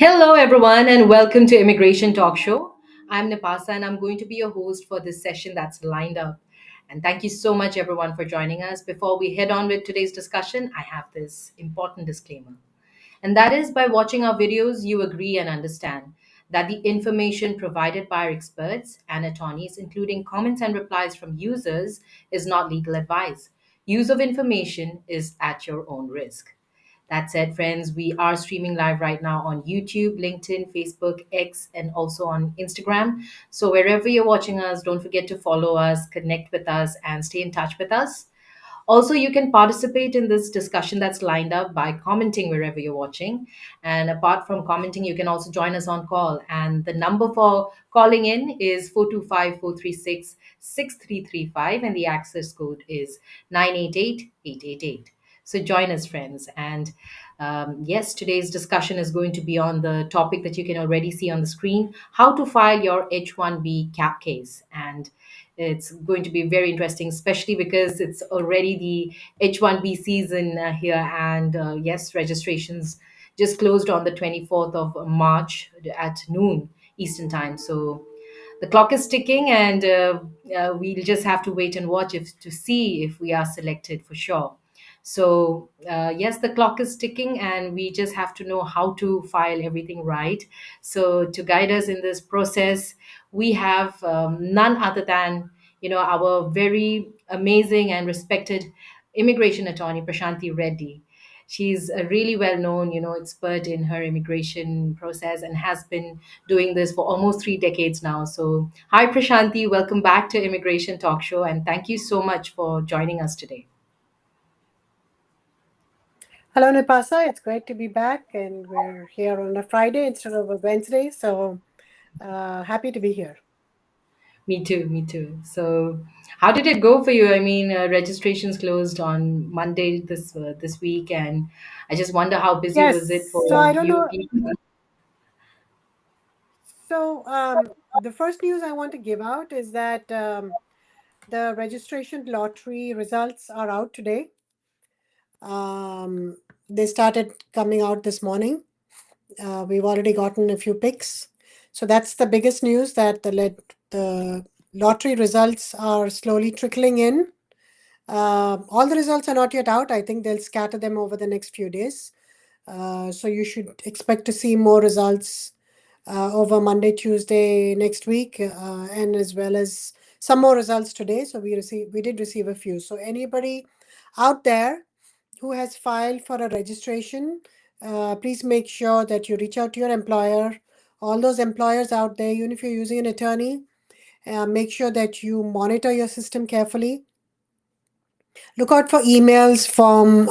Hello, everyone, and welcome to Immigration Talk Show. I'm Nipasa, and I'm going to be your host for this session that's lined up. And thank you so much, everyone, for joining us. Before we head on with today's discussion, I have this important disclaimer. And that is by watching our videos, you agree and understand that the information provided by our experts and attorneys, including comments and replies from users, is not legal advice. Use of information is at your own risk. That said, friends, we are streaming live right now on YouTube, LinkedIn, Facebook, X, and also on Instagram. So wherever you're watching us, don't forget to follow us, connect with us, and stay in touch with us. Also, you can participate in this discussion that's lined up by commenting wherever you're watching. And apart from commenting, you can also join us on call. And the number for calling in is 425-436-6335, and the access code is 988-888. So join us, friends. And yes, today's discussion is going to be on the topic that you can already see on the screen: how to file your H-1B cap case. And it's going to be very interesting, especially because it's already the H-1B season here. And yes, registrations just closed on the 24th of March at noon Eastern time. So the clock is ticking, and we'll just have to wait and watch to see if we are selected for sure. So, yes, the clock is ticking, and we just have to know how to file everything right. So, to guide us in this process, we have none other than our very amazing and respected immigration attorney, Prashanthi Reddy. She's a really well known, expert in her immigration process and has been doing this for almost 3 decades now. So, hi, Prashanthi. Welcome back to Immigration Talk Show. And thank you so much for joining us today. Hello, Nipasa. It's great to be back, and we're here on a Friday instead of a Wednesday. So happy to be here. Me too, me too. So, how did it go for you? I mean, registrations closed on Monday this week, and I just wonder how busy was it Yes. for So I don't you know. people? So the first news I want to give out is that the registration lottery results are out today. They started coming out this morning. We've already gotten a few picks. So that's the biggest news, that the lottery results are slowly trickling in. All the results are not yet out. I think they'll scatter them over the next few days. So you should expect to see more results over Monday, Tuesday next week, and as well as some more results today. So we did receive a few. So anybody out there who has filed for a registration, please make sure that you reach out to your employer. All those employers out there, even if you're using an attorney, make sure that you monitor your system carefully. Look out for emails from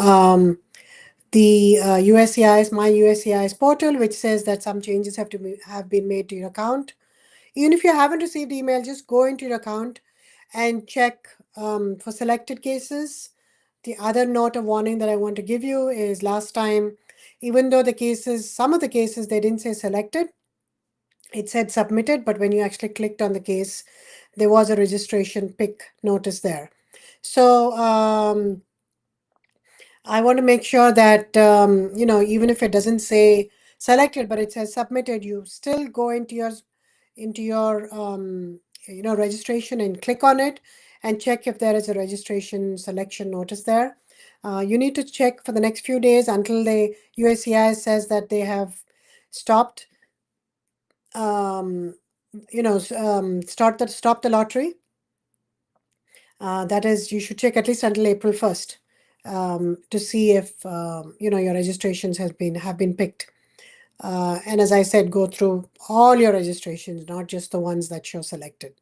the USCIS, my USCIS portal, which says that some changes have been made to your account. Even if you haven't received email, just go into your account and check for selected cases. The other note of warning that I want to give you is, last time, even though some of the cases, they didn't say selected, it said submitted, but when you actually clicked on the case, there was a registration pick notice there. So I want to make sure that, even if it doesn't say selected, but it says submitted, you still go into your registration and click on it and check if there is a registration selection notice there. You need to check for the next few days until the USCIS says that they have stopped, um, stop the lottery. That is, you should check at least until April 1st, to see if your registrations have been picked. And as I said, go through all your registrations, not just the ones that show selected.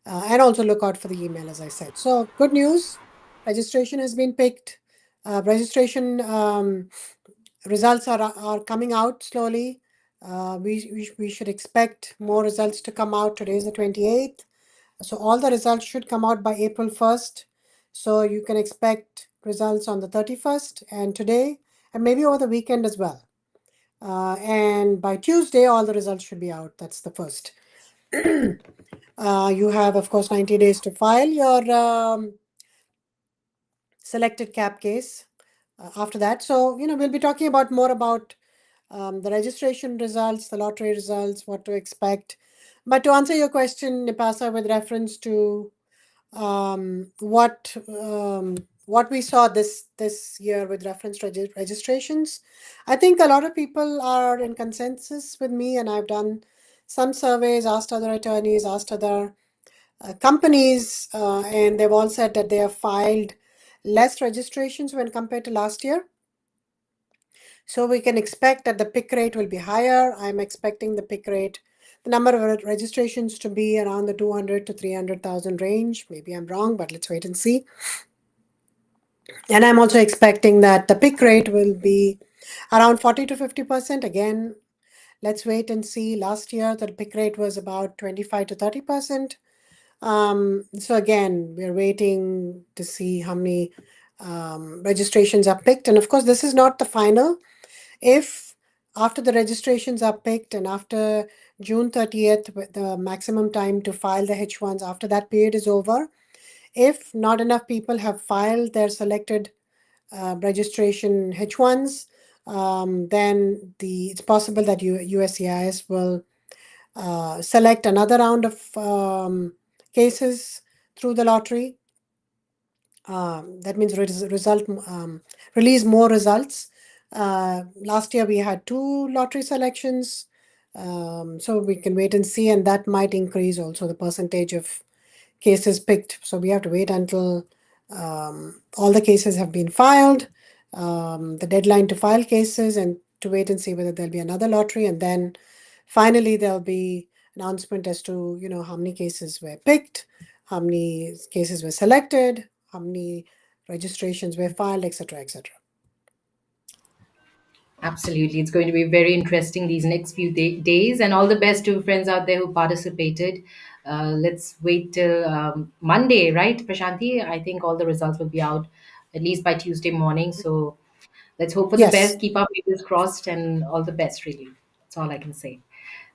And also look out for the email, as I said. So good news, registration has been picked. Registration results are coming out slowly. We should expect more results to come out. Today is the 28th. So all the results should come out by April 1st. So you can expect results on the 31st and today, and maybe over the weekend as well. And by Tuesday, all the results should be out. That's the first. You have, of course, 90 days to file your selected cap case after that. So, we'll be talking more about the registration results, the lottery results, what to expect. But to answer your question, Nipasa, with reference to what we saw this year with reference to registrations, I think a lot of people are in consensus with me, and I've done some surveys, asked other attorneys, asked other companies, and they've all said that they have filed less registrations when compared to last year. So we can expect that the pick rate will be higher. I'm expecting the pick rate, the number of registrations to be around the 200 to 300,000 range. Maybe I'm wrong, but let's wait and see. And I'm also expecting that the pick rate will be around 40 to 50%. Again, let's wait and see. Last year, the pick rate was about 25 to 30%. So again, we're waiting to see how many registrations are picked. And of course, this is not the final. If after the registrations are picked and after June 30th, the maximum time to file the H1s, after that period is over, if not enough people have filed their selected registration H1s, then it's possible that USCIS will select another round of cases through the lottery. That means release more results. Last year we had 2 lottery selections, so we can wait and see, and that might increase also the percentage of cases picked. So we have to wait until all the cases have been filed, the deadline to file cases, and to wait and see whether there'll be another lottery, and then finally there'll be announcement as to how many cases were picked, how many cases were selected, how many registrations were filed, etc., etc. Absolutely. It's going to be very interesting these next few days, and all the best to friends out there who participated. Let's wait till Monday, right, Prashanthi? I think all the results will be out at least by Tuesday morning. So let's hope for the Yes. best, keep our fingers crossed, and all the best, really. That's all I can say.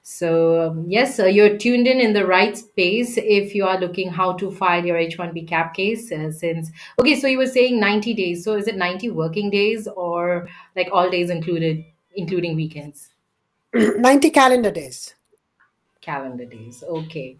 So, yes, you're tuned in the right space if you are looking how to file your H-1B cap case. Okay, so you were saying 90 days. So, is it 90 working days or like all days included, including weekends? 90 calendar days. Calendar days. Okay.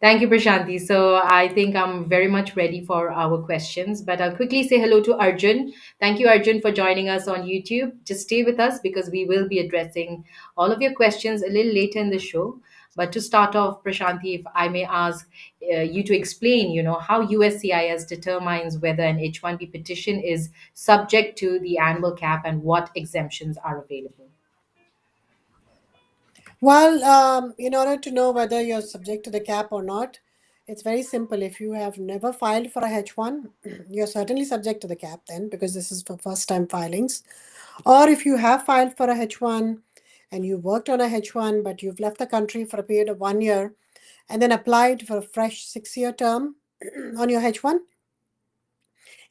Thank you, Prashanthi. So I think I'm very much ready for our questions, but I'll quickly say hello to Arjun. Thank you, Arjun, for joining us on YouTube. Just stay with us because we will be addressing all of your questions a little later in the show. But to start off, Prashanthi, if I may ask you to explain, how USCIS determines whether an H-1B petition is subject to the annual cap and what exemptions are available. Well, in order to know whether you're subject to the cap or not, it's very simple. If you have never filed for a H1, you're certainly subject to the cap then, because this is for first time filings. Or if you have filed for a H1 and you worked on a H1, but you've left the country for a period of 1 year and then applied for a fresh 6 year term on your H1,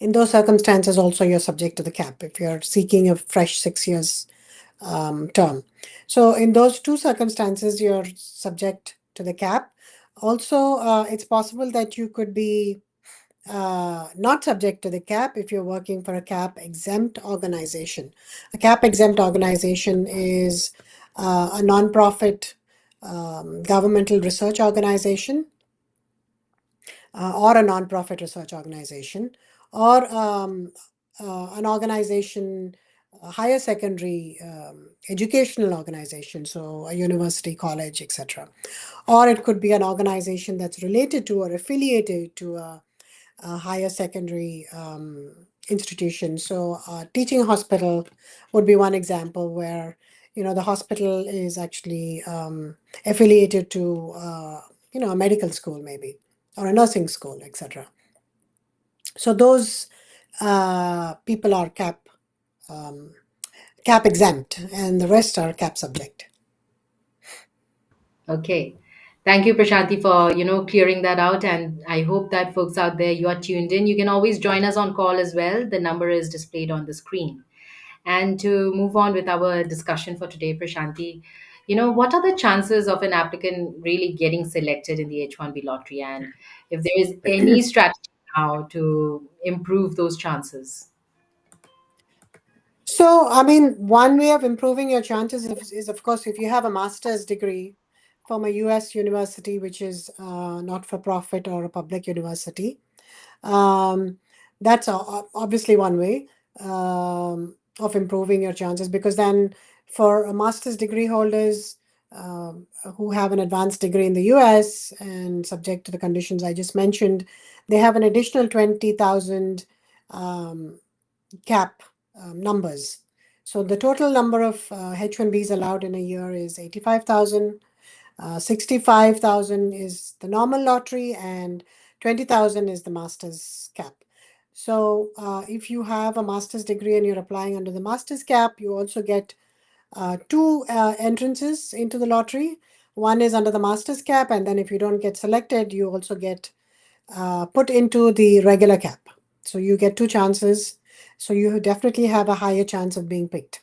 in those circumstances also you're subject to the cap if you're seeking a fresh 6 years term. So in those two circumstances, you're subject to the cap. Also, it's possible that you could be not subject to the cap if you're working for a cap exempt organization. A cap exempt organization is a non-profit governmental research organization or a non-profit research organization or an organization, a higher secondary educational organization, so a university, college, etc. Or it could be an organization that's related to or affiliated to a higher secondary institution. So a teaching hospital would be one example where the hospital is actually affiliated to a medical school maybe or a nursing school, etc. So those people are um, cap exempt, and the rest are cap subject. Okay. Thank you, Prashanthi, for clearing that out. And I hope that folks out there, you are tuned in. You can always join us on call as well. The number is displayed on the screen. And to move on with our discussion for today, Prashanthi, what are the chances of an applicant really getting selected in the H-1B lottery? And if there is any strategy now to improve those chances? So, I mean, one way of improving your chances is, of course, if you have a master's degree from a US university, which is not for profit or a public university. Um, that's obviously one way of improving your chances, because then for a master's degree holders who have an advanced degree in the US and subject to the conditions I just mentioned, they have an additional 20,000 um, cap numbers. So the total number of H-1Bs allowed in a year is 85,000. 65,000 is the normal lottery, and 20,000 is the master's cap. So if you have a master's degree and you're applying under the master's cap, you also get two entrances into the lottery. One is under the master's cap, and then if you don't get selected, you also get put into the regular cap. So you get two chances. So you definitely have a higher chance of being picked.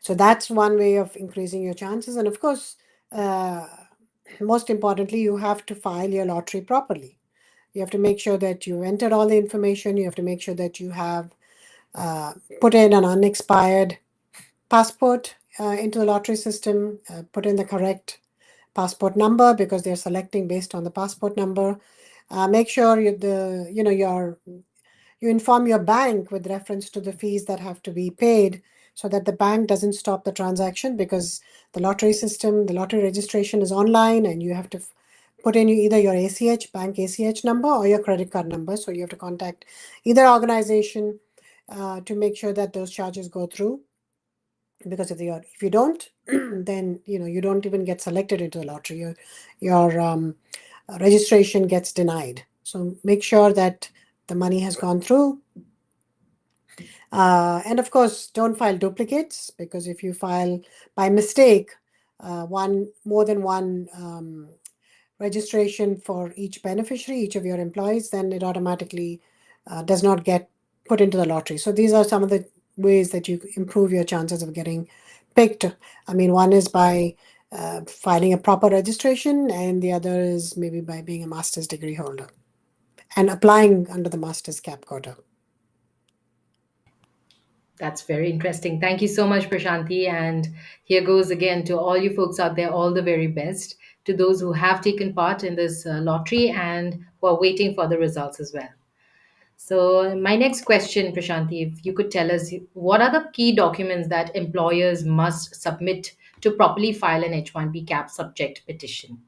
So that's one way of increasing your chances. And of course, uh, most importantly, you have to file your lottery properly. You have to make sure that you enter all the information. You have to make sure that you have uh, put in an unexpired passport into the lottery system, put in the correct passport number, because they're selecting based on the passport number. Make sure you inform your bank with reference to the fees that have to be paid, so that the bank doesn't stop the transaction, because the lottery system, the lottery registration is online, and you have to put in either your ACH, bank ACH number, or your credit card number. So you have to contact either organization to make sure that those charges go through. Because if you don't, then you don't even get selected into the lottery. Your registration gets denied. So make sure that the money has gone through. And of course, don't file duplicates, because if you file by mistake more than one registration for each beneficiary, each of your employees, then it automatically does not get put into the lottery. So these are some of the ways that you improve your chances of getting picked. I mean, one is by filing a proper registration, and the other is maybe by being a master's degree holder and applying under the master's cap quota. That's very interesting. Thank you so much, Prashanthi. And here goes again to all you folks out there, all the very best to those who have taken part in this lottery and who are waiting for the results as well. So, my next question, Prashanthi, if you could tell us what are the key documents that employers must submit to properly file an H-1B cap subject petition?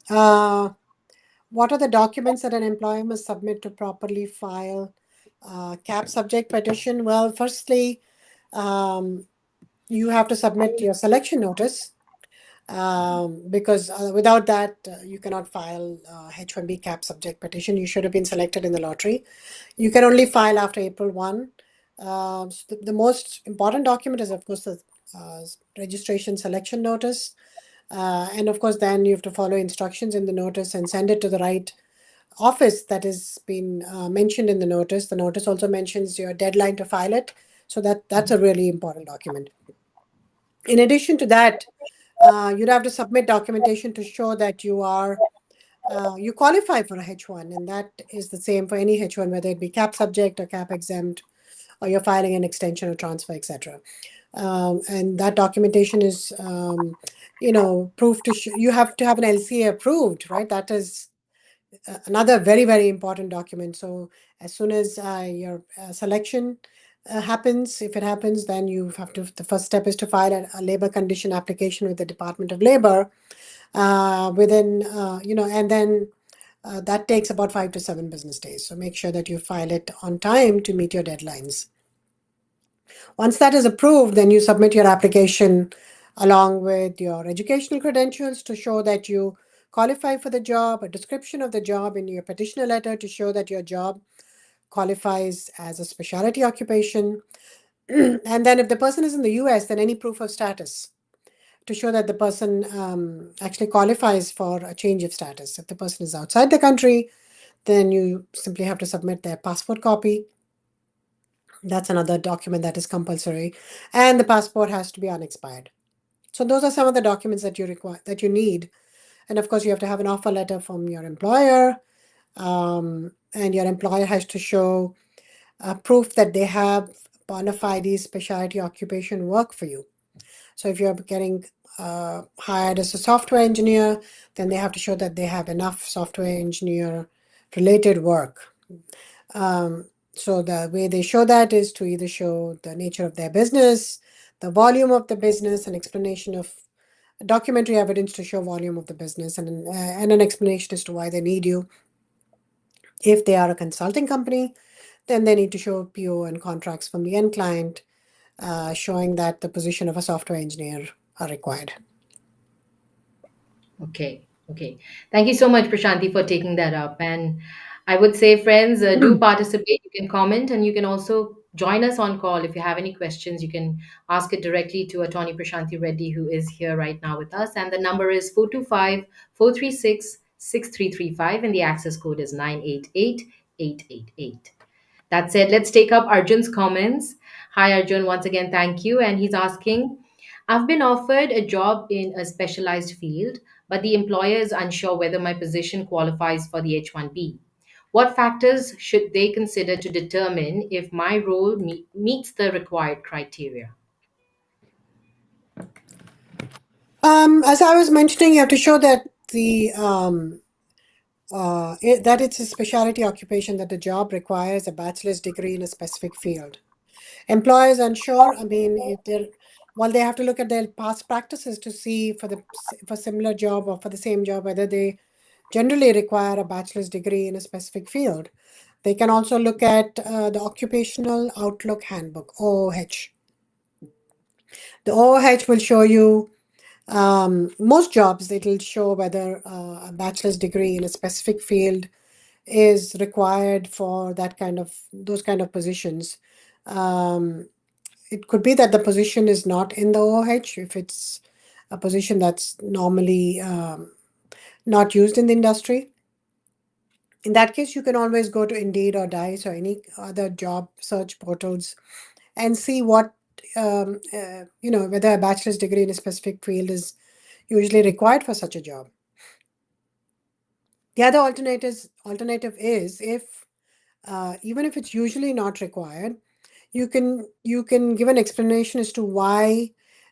uh, what are the documents that an employer must submit to properly file cap subject petition? Well, firstly, um, you have to submit your selection notice, because without that, you cannot file H-1B cap subject petition. You should have been selected in the lottery. You can only file after April 1. So the most important document is, of course, the registration selection notice. And of course, then you have to follow instructions in the notice and send it to the right office that has been mentioned in the notice. The notice also mentions your deadline to file it. So that's a really important document. In addition to that, you'd have to submit documentation to show that you qualify for a H1, and that is the same for any H1, whether it be cap subject or cap exempt, or you're filing an extension or transfer, etc. And that documentation is, proof to you have to have an LCA approved, right? That is another very, very important document. So as soon as your selection happens, if it happens, then the first step is to file a labor condition application with the Department of Labor and then that takes about 5 to 7 business days. So make sure that you file it on time to meet your deadlines. Once that is approved, then you submit your application along with your educational credentials to show that you qualify for the job, a description of the job in your petitioner letter to show that your job qualifies as a specialty occupation. And then if the person is in the US, then any proof of status to show that the person actually qualifies for a change of status. If the person is outside the country, then you simply have to submit their passport copy. That's another document that is compulsory. And the passport has to be unexpired. So those are some of the documents that you need. And of course, you have to have an offer letter from your employer. And your employer has to show proof that they have bona fide specialty occupation work for you. So if you're getting hired as a software engineer, then they have to show that they have enough software engineer related work. So the way they show that is to either show the nature of their business, the volume of the business, an explanation of documentary evidence to show volume of the business, and an explanation as to why they need you. If they are a consulting company, then they need to show PO and contracts from the end client showing that the position of a software engineer are required. Okay, okay. Thank you so much, Prashanthi, for taking that up. And I would say, friends, do participate. You can comment and you can also join us on call. If you have any questions, you can ask it directly to Attorney Prashanthi Reddy, who is here right now with us. And the number is 425-436-6335, and the access code is 988-888. That said, let's take up Arjun's comments. Hi, Arjun. Once again, thank you. And he's asking, I've been offered a job in a specialized field, but the employer is unsure whether my position qualifies for the H-1B. What factors should they consider to determine if my role meets the required criteria? As I was mentioning, you have to show that that it's a specialty occupation, that the job requires a bachelor's degree in a specific field. Employers unsure. I mean, if they're well, they have to look at their past practices to see for similar job or for the same job whether they generally require a bachelor's degree in a specific field. They can also look at the Occupational Outlook Handbook (OOH). The OOH will show you most jobs. It will show whether a bachelor's degree in a specific field is required for those kind of positions. It could be that the position is not in the OH if it's a position that's normally not used in the industry. In that case, you can always go to Indeed or Dice or any other job search portals and see whether a bachelor's degree in a specific field is usually required for such a job. The other alternative is if even if it's usually not required, you can give an explanation as to why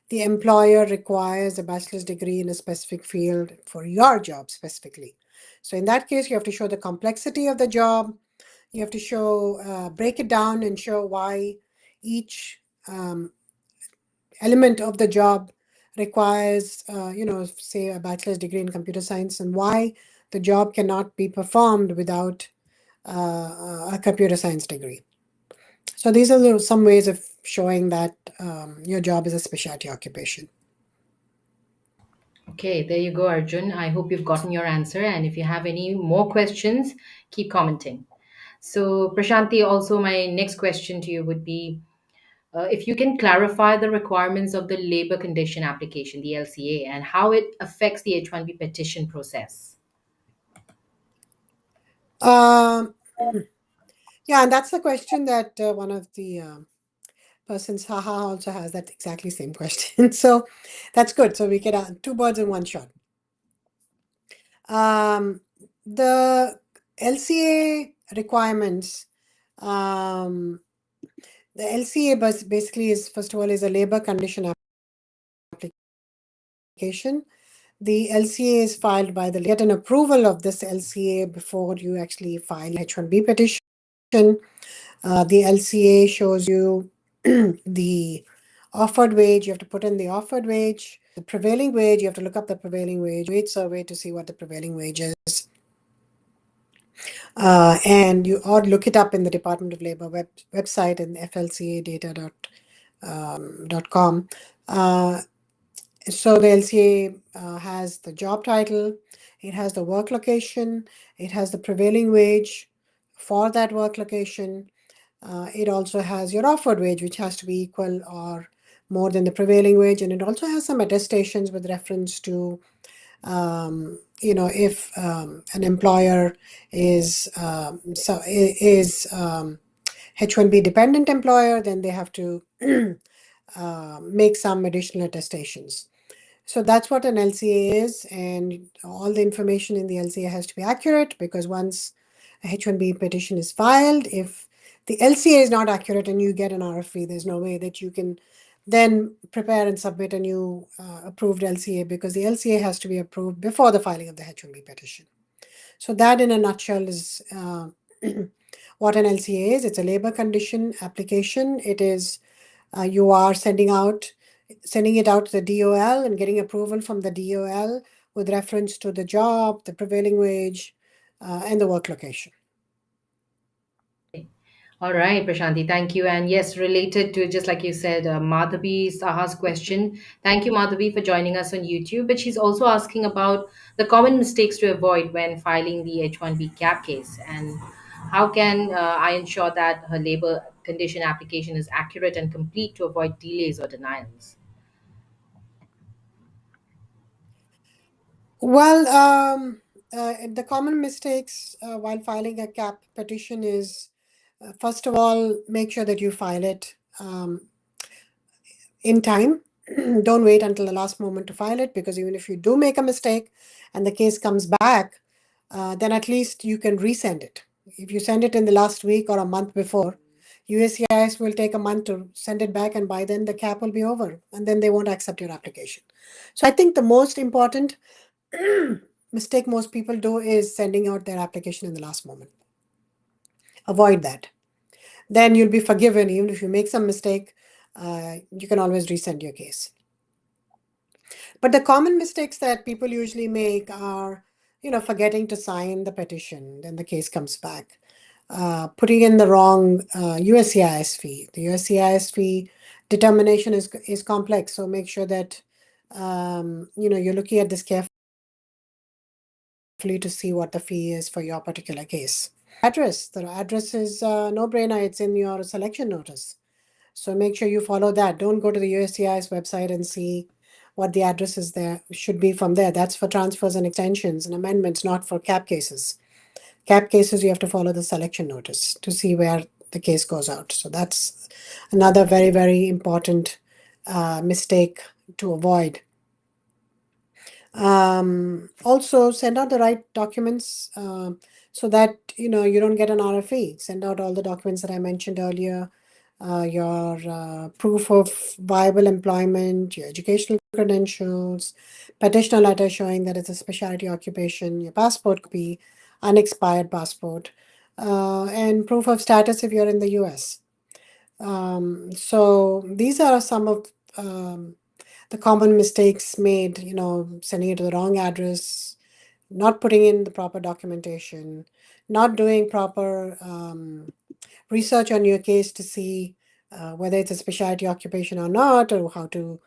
the employer requires a bachelor's degree in a specific field for your job specifically. So in that case, you have to show the complexity of the job. You have to break it down and show why each element of the job requires, say, a bachelor's degree in computer science, and why the job cannot be performed without a computer science degree. So these are some ways of showing that your job is a specialty occupation. Okay, there you go, Arjun. I hope you've gotten your answer. And if you have any more questions, keep commenting. So, Prashanti, also my next question to you would be, if you can clarify the requirements of the labor condition application, the LCA, and how it affects the H-1B petition process. Um, yeah, and that's the question that one of the persons, haha, also has that exactly same question. So that's good. So we get two birds in one shot. The LCA requirements, the LCA basically is, first of all, is a labor condition application. The LCA is filed by get an approval of this LCA before you actually file H-1B petition. The LCA shows you the offered wage. You have to put in the offered wage. The prevailing wage, you have to look up the prevailing wage survey to see what the prevailing wage is. And you or look it up in the Department of Labor website in flcadata.com. So the LCA has the job title, it has the work location, it has the prevailing wage for that work location. It also has your offered wage, which has to be equal or more than the prevailing wage, and it also has some attestations with reference to if an employer is H-1B dependent employer, then they have to make some additional attestations. So that's what an LCA is, and all the information in the LCA has to be accurate, because once a H-1B petition is filed, if the LCA is not accurate and you get an RFE, there's no way that you can then prepare and submit a new approved LCA, because the LCA has to be approved before the filing of the H-1B petition. So that in a nutshell is what an LCA is. It's a labor condition application. It is you are sending it out to the DOL and getting approval from the DOL with reference to the job, the prevailing wage, and the work location. All right, Prashanthi, thank you. And yes, related to just like you said, Madhavi Saha's question. Thank you, Madhavi, for joining us on YouTube. But she's also asking about the common mistakes to avoid when filing the H-1B cap case, and how can I ensure that her labor condition application is accurate and complete to avoid delays or denials. Well, the common mistakes while filing a cap petition is, first of all, make sure that you file it in time. Don't wait until the last moment to file it, because even if you do make a mistake and the case comes back, then at least you can resend it. If you send it in the last week or a month before, USCIS will take a month to send it back, and by then the cap will be over, and then they won't accept your application. So I think the most important mistake most people do is sending out their application in the last moment. Avoid that. Then you'll be forgiven. Even if you make some mistake, you can always resend your case. But the common mistakes that people usually make are, forgetting to sign the petition, then the case comes back. Putting in the wrong USCIS fee. The USCIS fee determination is complex, so make sure that you're looking at this carefully to see what the fee is for your particular case. The address is a no-brainer. It's in your selection notice. So make sure you follow that. Don't go to the USCIS website and see what the address is there should be from there. That's for transfers and extensions and amendments, not for cap cases. Cap cases, you have to follow the selection notice to see where the case goes out. So that's another very, very important mistake to avoid. Also, send out the right documents so that you don't get an RFE. Send out all the documents that I mentioned earlier. Your proof of viable employment, your educational credentials, petitioner letter showing that it's a specialty occupation, your passport copy, unexpired passport, and proof of status if you're in the US. So these are some of the common mistakes made, sending it to the wrong address, not putting in the proper documentation, not doing proper research on your case to see whether it's a specialty occupation or not, or how to,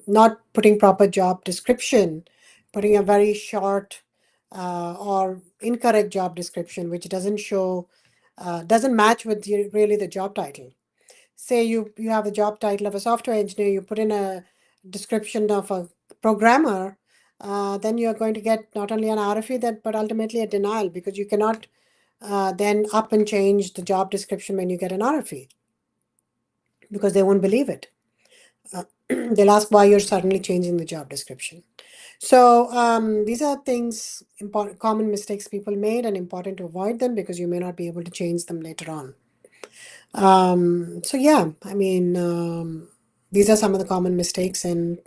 not putting proper job description, putting a very short or incorrect job description, which doesn't match with really the job title. Say you have the job title of a software engineer, you put in a description of a programmer, then you're going to get not only an RFE but ultimately a denial, because you cannot then up and change the job description when you get an RFE, because they won't believe it. They'll ask why you're suddenly changing the job description. So these are things, common mistakes people made, and important to avoid them because you may not be able to change them later on. So yeah, I mean, these are some of the common mistakes, and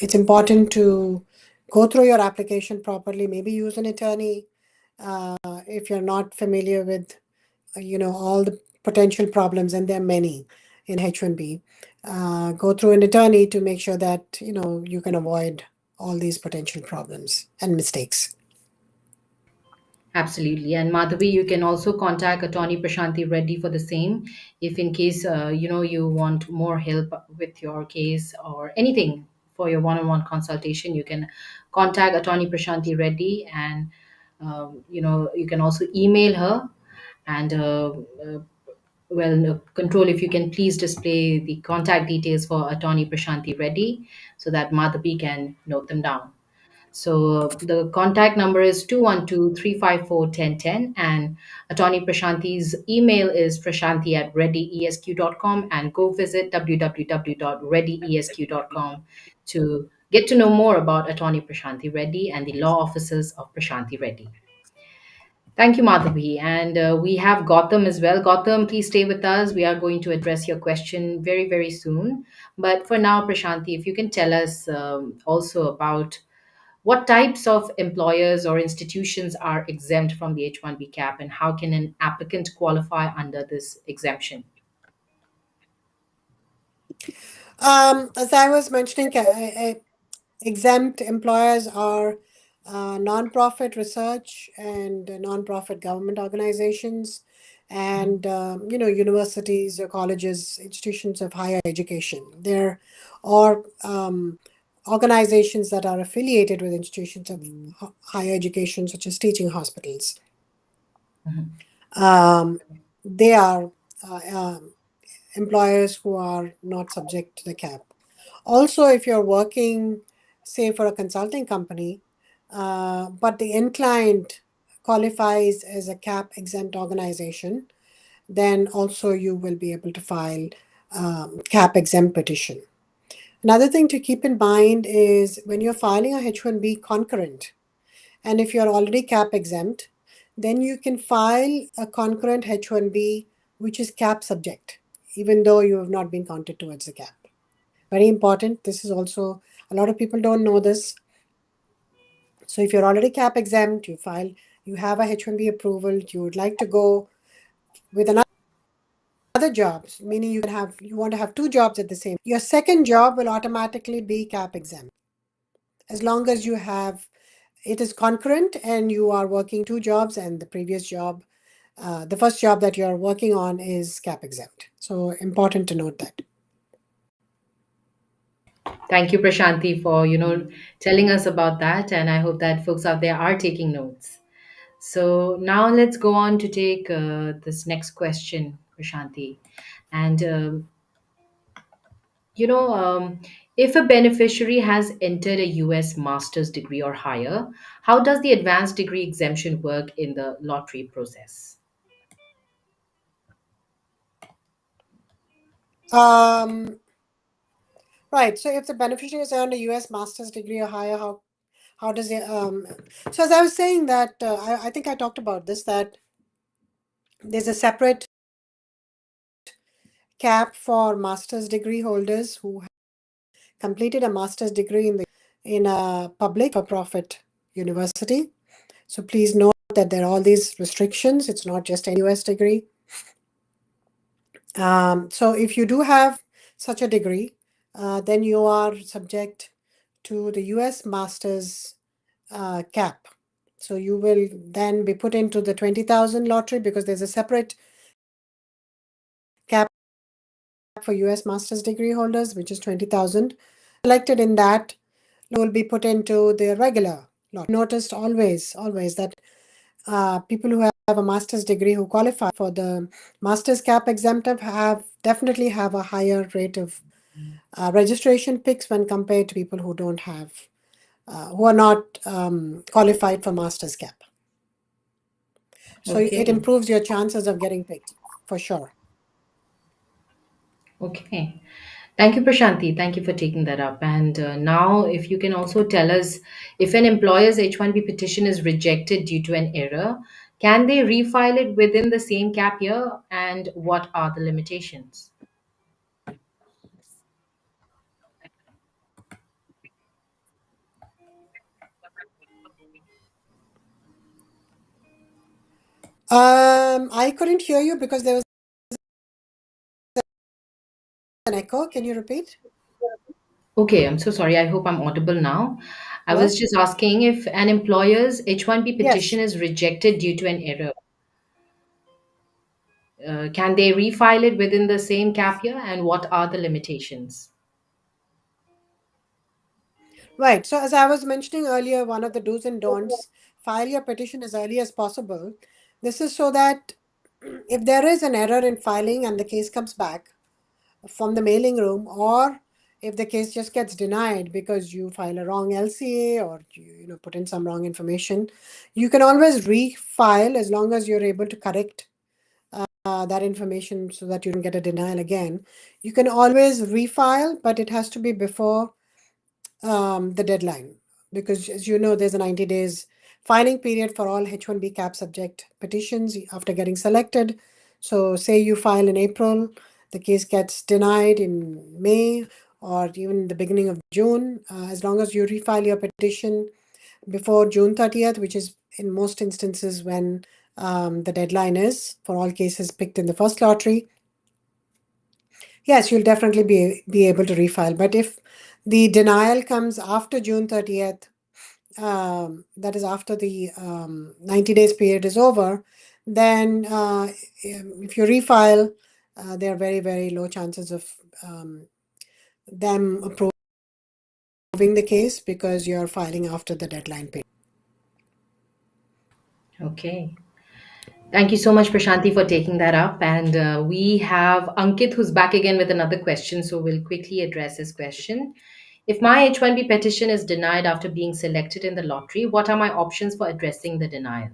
it's important to go through your application properly. Maybe use an attorney if you're not familiar with, all the potential problems, and there are many in H-1B. Go through an attorney to make sure that, you can avoid all these potential problems and mistakes. Absolutely. And Madhavi, you can also contact Attorney Prashanthi Reddy for the same. If in case, you want more help with your case or anything for your one-on-one consultation, you can contact Attorney Prashanthi Reddy, and, you can also email her. And, Control, if you can please display the contact details for Attorney Prashanthi Reddy so that Madhavi can note them down. So the contact number is 212-354-1010, and Attorney Prashanthi's email is prashanthi@reddyesq.com, and go visit www.reddyesq.com to get to know more about Attorney Prashanthi Reddy and the law offices of Prashanthi Reddy. Thank you, Madhavi. And we have Gotham as well. Gotham, please stay with us. We are going to address your question very, very soon. But for now, Prashanthi, if you can tell us also about what types of employers or institutions are exempt from the H-1B cap, and how can an applicant qualify under this exemption? As I was mentioning, exempt employers are non-profit research and non-profit government organizations, and universities or colleges, institutions of higher education. There are organizations that are affiliated with institutions of higher education, such as teaching hospitals. Mhm. Um, they are employers who are not subject to the cap. Also, if you're working, say, for a consulting company, but the end client qualifies as a cap exempt organization, then also you will be able to file cap exempt petition. Another thing to keep in mind is when you're filing a H-1B concurrent, and if you're already cap exempt, then you can file a concurrent H-1B which is cap subject, even though you have not been counted towards the cap. Very important. This is also, a lot of people don't know this. So if you're already cap exempt, you have a H-1B approval, you would like to go with another jobs, meaning you want to have two jobs at the same. Your second job will automatically be cap exempt as long as it is concurrent and you are working two jobs, and the previous job, the first job that you're working on is cap exempt. So important to note that. Thank you, Prashanthi, for telling us about that, and I hope that folks out there are taking notes. So now let's go on to take this next question, Prashanthi. And you know, if a beneficiary has entered a US master's degree or higher, how does the advanced degree exemption work in the lottery process? Um, right. So if the beneficiary has earned a US master's degree or higher, how does it so as I was saying that I think I talked about this, that there's a separate cap for master's degree holders who have completed a master's degree in a public for profit university. So please note that there are all these restrictions. It's not just any US degree. So if you do have such a degree, then you are subject to the US master's cap. So you will then be put into the 20,000 lottery because there's a separate cap for US master's degree holders, which is 20,000. Selected in that, you will be put into the regular lottery. Noticed always that people who have a master's degree who qualify for the master's cap exemptive definitely have a higher rate of registration picks when compared to people who don't have who are not qualified for master's cap. So it Okay. improves your chances of getting picked for sure. Okay. Thank you, Prashanthi. Thank you for taking that up. And now, if you can also tell us if an employer's H-1B petition is rejected due to an error, can they refile it within the same cap year? And what are the limitations? I couldn't hear you because there was an echo. Can you repeat? Okay, I'm so sorry. I hope I'm audible now. I was Hello? just asking if an employer's H-1B Yes. petition is rejected due to an error, can they refile it within the same cap year? And what are the limitations? Right. So as I was mentioning earlier, one of the do's and don'ts, file your petition as early as possible. This is so that if there is an error in filing and the case comes back from the mailing room, or if the case just gets denied because you file a wrong LCA or you put in some wrong information, you can always refile as long as you're able to correct that information so that you don't get a denial again. You can always refile, but it has to be before the deadline, because as you know, there's a 90 days filing period for all H-1B cap subject petitions after getting selected. So say you file in April, the case gets denied in May or even the beginning of June, as long as you refile your petition before June 30th, which is in most instances when the deadline is for all cases picked in the first lottery. Yes, you'll definitely be able to refile. But if the denial comes after June 30th, that is after the 90 days period is over, then if you refile, there are very, very low chances of them approving the case because you're filing after the deadline period. Okay. Thank you so much, Prashanthi, for taking that up. And we have Ankit, who's back again with another question. So we'll quickly address his question. If my H-1B petition is denied after being selected in the lottery, what are my options for addressing the denial?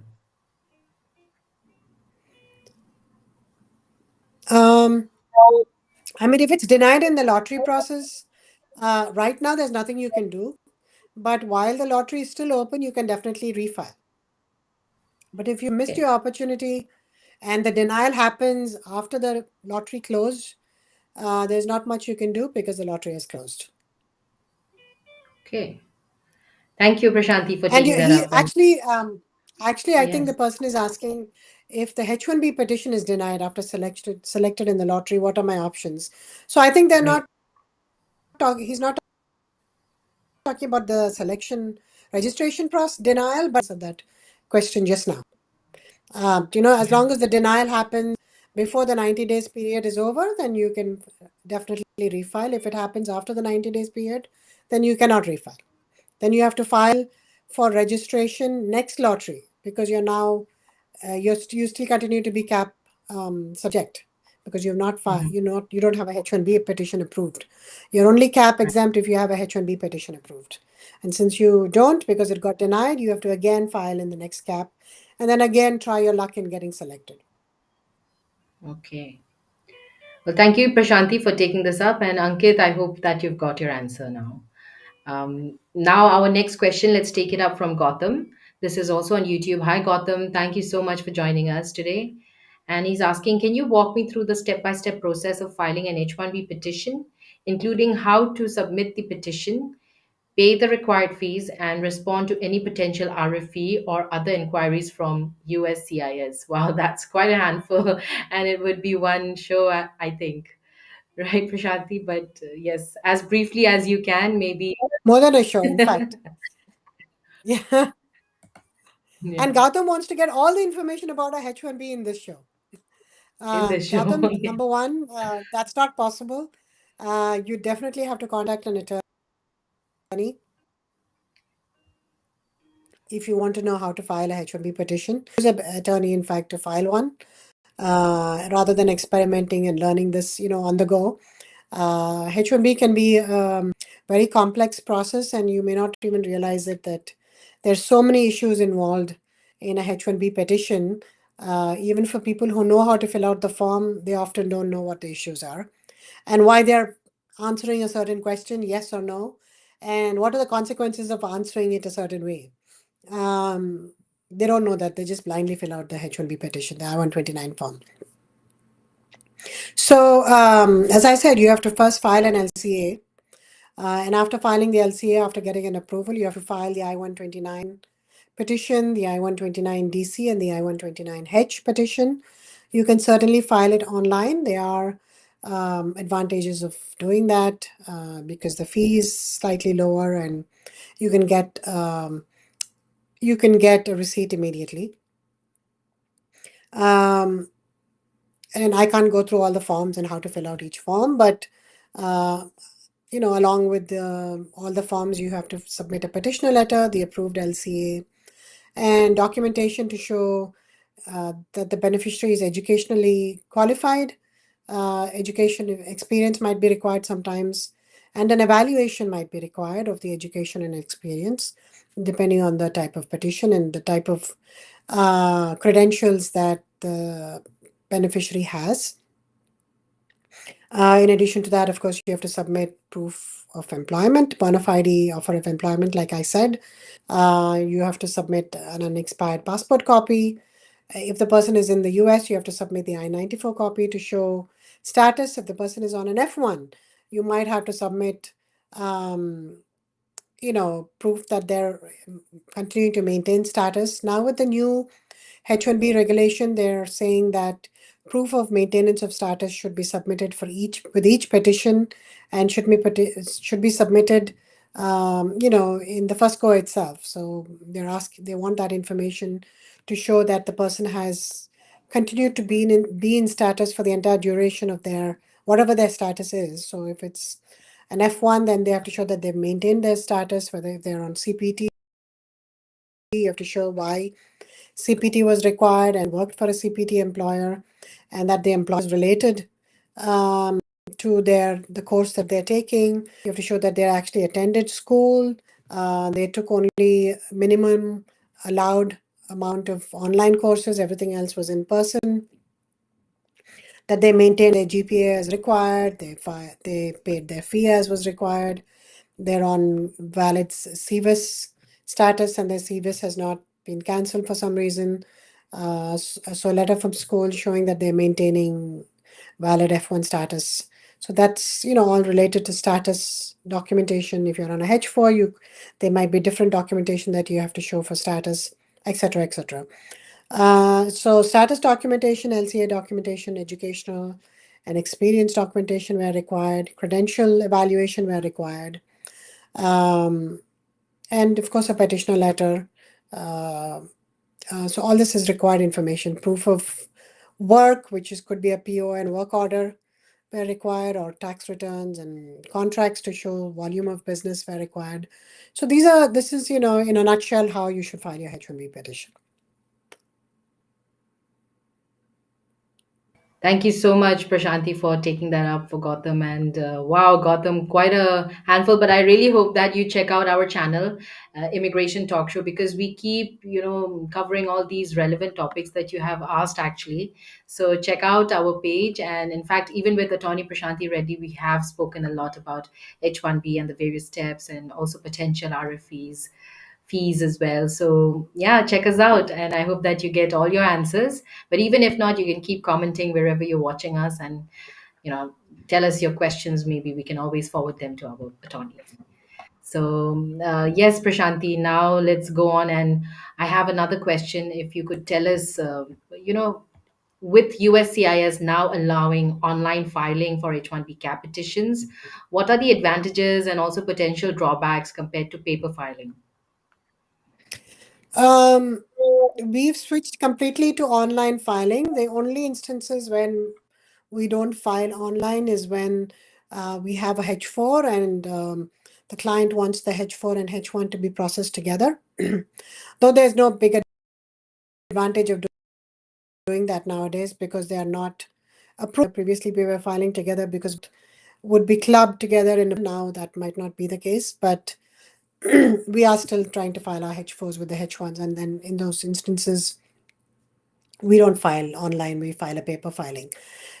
I mean, if it's denied in the lottery process, right now there's nothing you can do. But while the lottery is still open, you can definitely refile. But if you missed Okay. your opportunity and the denial happens after the lottery closed, there's not much you can do because the lottery is closed. Okay. Thank you, Prashanthi, for And taking that he up. And actually, I think the yes, person is asking if the H-1B petition is denied after selected in the lottery, what are my options? So I think they're right. not talking. He's not talking about the selection registration process denial, but that question just now. As long as the denial happens before the 90 days period is over, then you can definitely refile. If it happens after the 90 days period, then you cannot refile. Then you have to file for registration next lottery because you're now you still continue to be cap subject because you've not Mhm. you don't have a H-1B petition approved. You're only cap exempt if you have a H-1B petition approved. And since you don't because it got denied, you have to again file in the next cap and then again try your luck in getting selected. Okay. Well, thank you, Prashanthi, for taking this up. And Ankit, I hope that you've got your answer now. Now, our next question, let's take it up from Gotham. This is also on YouTube. Hi, Gotham. Thank you so much for joining us today. And he's asking, can you walk me through the step by step process of filing an H-1B petition, including how to submit the petition, pay the required fees, and respond to any potential RFE or other inquiries from USCIS? Wow, that's quite a handful. And it would be one show, I think. Right, Prashanti? But yes, as briefly as you can, maybe. More than a show, in fact. Yeah. Yeah, And Gautam wants to get all the information about a H-1B in this show. in the show. Gautam, number one, that's not possible. You definitely have to contact an attorney if you want to know how to file a H-1B petition. Use an attorney, in fact, to file one, rather than experimenting and learning this, on the go. H-1B can be very complex process, and you may not even realize it that there's so many issues involved in a H-1B petition. Even for people who know how to fill out the form, they often don't know what the issues are and why they're answering a certain question, yes or no, and what are the consequences of answering it a certain way. They don't know that. They just blindly fill out the H-1B petition, the I-129 form. So, as I said, you have to first file an LCA. And after filing the LCA, after getting an approval, you have to file the I-129 petition, the I-129DC, and the I-129H petition. You can certainly file it online. There are advantages of doing that because the fee is slightly lower, and you can get a receipt immediately. And I can't go through all the forms and how to fill out each form, but along with all the forms, you have to submit a petitioner letter, the approved LCA, and documentation to show that the beneficiary is educationally qualified. Education experience might be required sometimes, and an evaluation might be required of the education and experience, depending on the type of petition and the type of credentials that the beneficiary has. In addition to that, of course, you have to submit proof of employment, bona fide offer of employment, like I said. You have to submit an unexpired passport copy. If the person is in the US, you have to submit the I-94 copy to show status. If the person is on an F1, you might have to submit, proof that they're continuing to maintain status. Now, with the new H-1B regulation, they're saying that proof of maintenance of status should be submitted with each petition, and should be submitted, in the first go itself. So they want that information to show that the person has continued to be in status for the entire duration of their whatever their status is. So if it's an F1, then they have to show that they've maintained their status, whether if they're on CPT, you have to show why CPT was required and worked for a CPT employer, and that the employer is related to the course that they're taking. You have to show that they actually attended school. They took only minimum allowed amount of online courses. Everything else was in person. That they maintained their GPA as required. They paid their fee as was required. They're on valid CVIS status, and their CVIS has not been cancelled for some reason. So a letter from school showing that they're maintaining valid F1 status. So that's all related to status documentation. If you're on a H4, there might be different documentation that you have to show for status, etc., etc. So status documentation, LCA documentation, educational and experience documentation were required. Credential evaluation were required. And of course, a petitioner letter. So all this is required information. Proof of work, could be a PO and work order, were required, or tax returns and contracts to show volume of business were required. So this is, in a nutshell, how you should file your H-1B petition. Thank you so much, Prashanthi, for taking that up for Gotham. And wow, Gotham, quite a handful. But I really hope that you check out our channel, Immigration Talk Show, because we keep, covering all these relevant topics that you have asked, actually. So check out our page. And in fact, even with Attorney Prashanthi Reddy, we have spoken a lot about H-1B and the various steps and also potential RFEs fees as well. So yeah, check us out, and I hope that you get all your answers. But even if not, you can keep commenting wherever you're watching us, and you know, tell us your questions. Maybe we can always forward them to our attorney. So yes, Prashanti. Now let's go on, and I have another question. If you could tell us, with USCIS now allowing online filing for H-1B cap petitions, what are the advantages and also potential drawbacks compared to paper filing? Um, we've switched completely to online filing. The only instances when we don't file online is when we have a H4, and the client wants the H4 and H1 to be processed together. Though there's no big advantage of doing that nowadays, because they are not approved. Previously, we were filing together because would be clubbed together, and now that might not be the case. But we are still trying to file our H4s with the H1s, and then in those instances, we don't file online, we file a paper filing.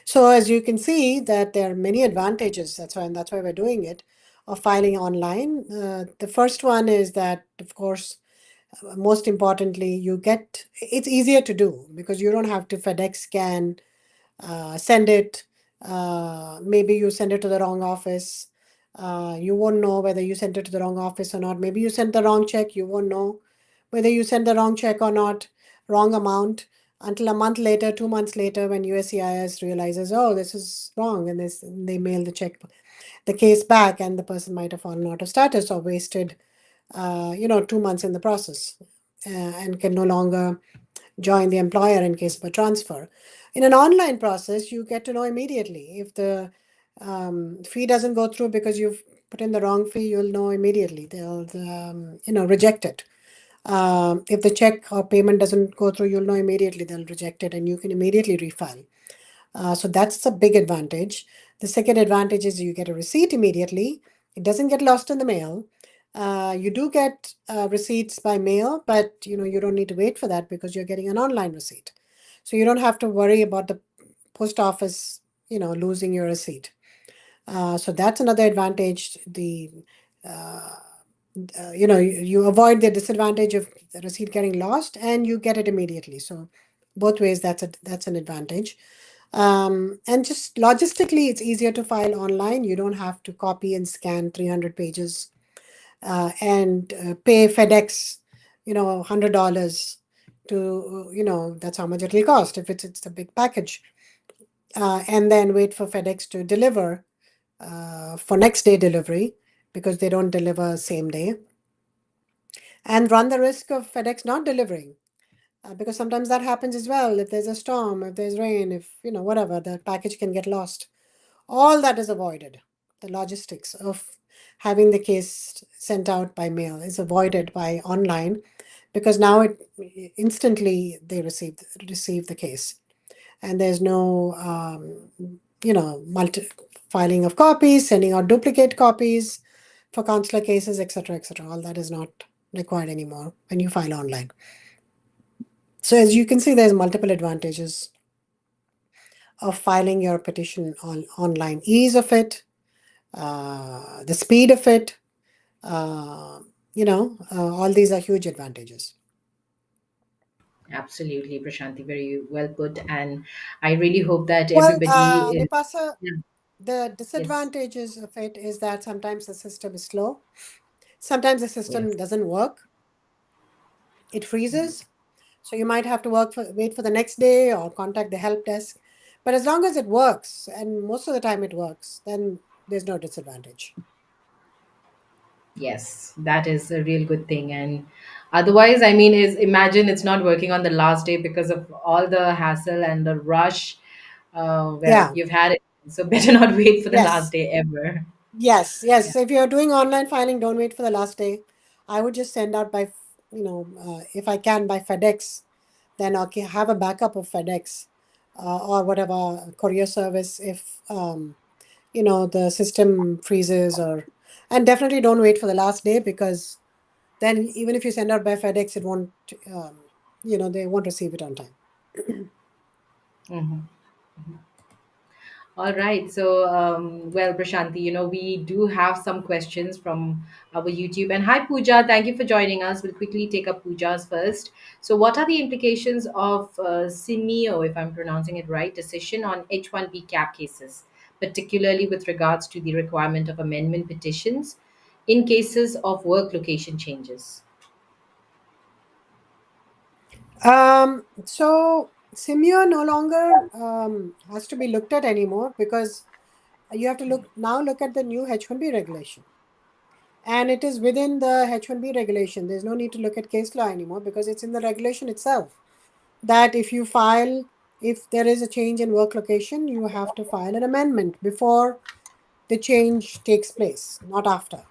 So as you can see, that there are many advantages. That's why we're doing it, of filing online. The first one is that, of course, most importantly, it's easier to do because you don't have to FedEx scan, send it. Maybe you send it to the wrong office. You won't know whether you sent it to the wrong office or not. Maybe you sent the wrong check. You won't know whether you sent the wrong check or not, wrong amount, until a month later, 2 months later, when USCIS realizes, oh, this is wrong, and they mail the case back, and the person might have fallen out of status or wasted, 2 months in the process, and can no longer join the employer in case of a transfer. In an online process, you get to know immediately. If the fee doesn't go through because you've put in the wrong fee, you'll know immediately. They'll reject it. If the check or payment doesn't go through, you'll know immediately. They'll reject it, and you can immediately refile. So that's a big advantage. The second advantage is you get a receipt immediately. It doesn't get lost in the mail. You do get receipts by mail, but you don't need to wait for that because you're getting an online receipt. So you don't have to worry about the post office, losing your receipt. So that's another advantage. You avoid the disadvantage of the receipt getting lost, and you get it immediately. So both ways, that's an advantage. And just logistically, it's easier to file online. You don't have to copy and scan 300 pages and pay FedEx, $100 to, that's how much it'll cost if it's a big package. And then wait for FedEx to deliver for next day delivery, because they don't deliver same day, and run the risk of FedEx not delivering. Because sometimes that happens as well. If there's a storm, if there's rain, if, whatever, the package can get lost. All that is avoided. The logistics of having the case sent out by mail is avoided by online, because now it instantly they receive the case, and there's no multi filing of copies, sending out duplicate copies for consular cases, etc., etc. All that is not required anymore when you file online. So as you can see, there's multiple advantages of filing your petition online. Ease of it, the speed of it, all these are huge advantages. Absolutely, Prashanti, very well put. And I really hope that Well, everybody is. Nipasa, Yeah, the yes, disadvantages of it is that sometimes the system is slow. Sometimes the yes, system doesn't work. It freezes. So you might have to wait for the next day or contact the help desk. But as long as it works, and most of the time it works, then there's no disadvantage. yes, that is a real good thing. And otherwise, I mean, is imagine it's not working on the last day because of all the hassle and the rush. Well, Yeah. you've had it, so better not wait for the last Yes. day ever. Yes. Yeah. Yes. So if you're doing online filing, don't wait for the last day. I would just send out if I can by FedEx, then okay, have a backup of FedEx or whatever courier service if the system freezes, and definitely don't wait for the last day, because then even if you send out by FedEx, it won't, they won't receive it on time. Mhm. All right. So, well, Prashanti, we do have some questions from our YouTube. And hi, Pooja. Thank you for joining us. We'll quickly take up Pooja's first. So, what are the implications of Simeo, if I'm pronouncing it right, decision on H-1B cap cases, particularly with regards to the requirement of amendment petitions in cases of work location changes? So Simeo no longer has to be looked at anymore, because you have to look at the new H-1B regulation. And it is within the H-1B regulation. There's no need to look at case law anymore, because it's in the regulation itself that if there is a change in work location, you have to file an amendment before the change takes place, not after.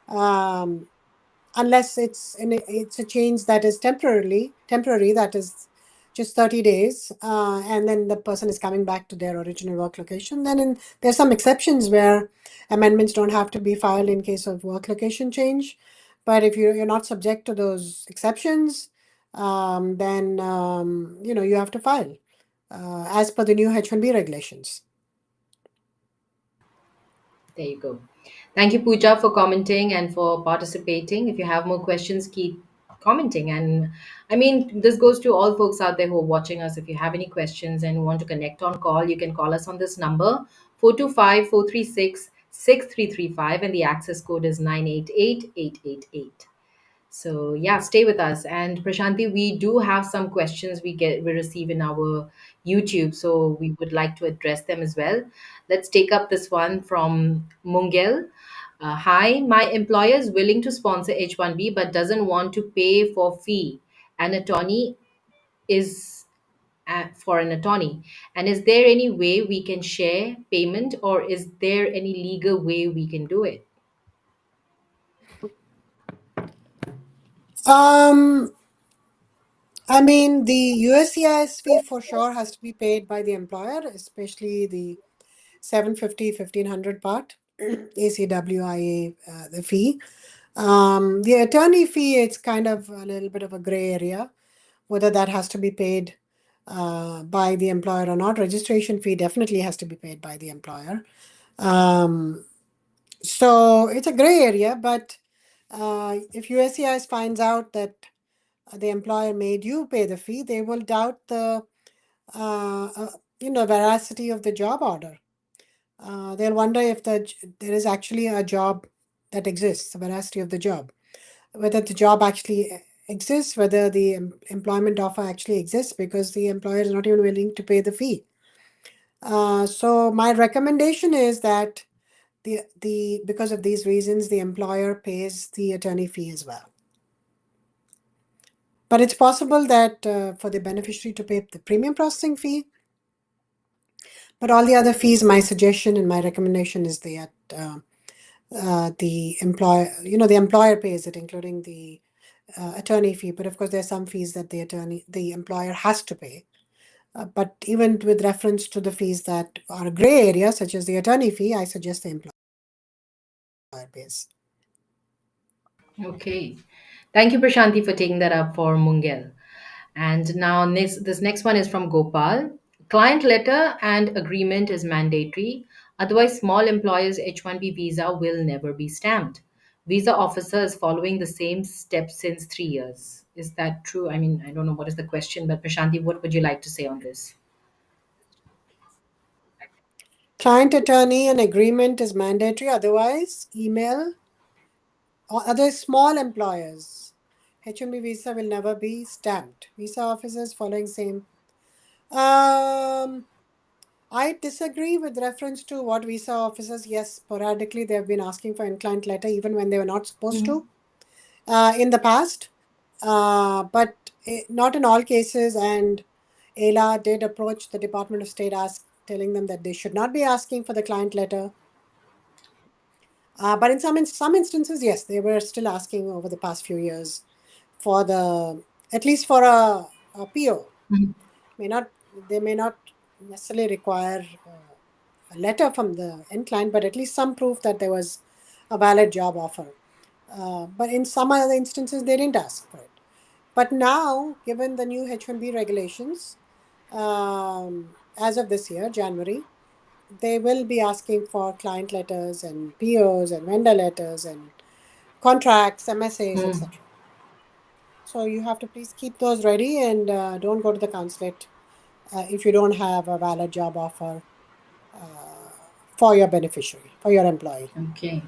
Um, Unless it's a change that is temporary, that is just 30 days, and then the person is coming back to their original work location. There's some exceptions where amendments don't have to be filed in case of work location change. But if you're not subject to those exceptions, then you have to file as per the new H-1B regulations. There you go. Thank you, Pooja, for commenting and for participating. If you have more questions, keep commenting. And I mean, this goes to all folks out there who are watching us. If you have any questions and want to connect on call, you can call us on this number 425-436-6335, and the access code is 988-888. So yeah, stay with us. And Prashanti, we do have some questions we receive in our YouTube, so we would like to address them as well. Let's take up this one from Mungel. Hi, my employer is willing to sponsor H-1B but doesn't want to pay for fee. An attorney is for an attorney. And is there any way we can share payment, or is there any legal way we can do it? Um, I mean, the USCIS fee for sure has to be paid by the employer, especially the 750, 1500 part, ACWIA, the fee. The attorney fee, it's kind of a little bit of a gray area, whether that has to be paid by the employer or not. Registration fee definitely has to be paid by the employer. Um, so it's a gray area, but if USCIS finds out that the employer made you pay the fee, they will doubt the veracity of the job order. They'll wonder if there is actually a job that exists, the veracity of the job, whether the job actually exists, whether the employment offer actually exists, because the employer is not even willing to pay the fee. So my recommendation is that the because of these reasons, the employer pays the attorney fee as well. But it's possible that for the beneficiary to pay the premium processing fee, but all the other fees, my suggestion and my recommendation is that the employer pays it, including the attorney fee. But of course, there are some fees that the employer has to pay. But even with reference to the fees that are gray area, such as the attorney fee, I suggest the employer pays. Okay. Thank you, Prashanthi, for taking that up for Mungel. And now this next one is from Gopal. Client letter and agreement is mandatory. Otherwise, small employers' H-1B visa will never be stamped. Visa officer is following the same steps since 3 years. Is that true? I mean, I don't know what is the question, but Prashanthi, what would you like to say on this? Client attorney and agreement is mandatory. Otherwise, email or other small employers. H-1B visa will never be stamped. Visa officers following same. Um, I disagree with reference to what visa officers. Yes, sporadically they have been asking for in-client letter even when they were not supposed Mhm. to in the past, but not in all cases. And AILA did approach the Department of State, telling them that they should not be asking for the client letter. But in some instances, yes, they were still asking over the past few years for at least for a PO. Mhm. They may not necessarily require a letter from the end client, but at least some proof that there was a valid job offer. But in some other instances, they didn't ask for it. But now, given the new H-1B regulations, as of this year, January, they will be asking for client letters and POs and vendor letters and contracts, MSAs, Mhm. etc. So you have to please keep those ready and don't go to the consulate if you don't have a valid job offer for your beneficiary, for your employee. Okay.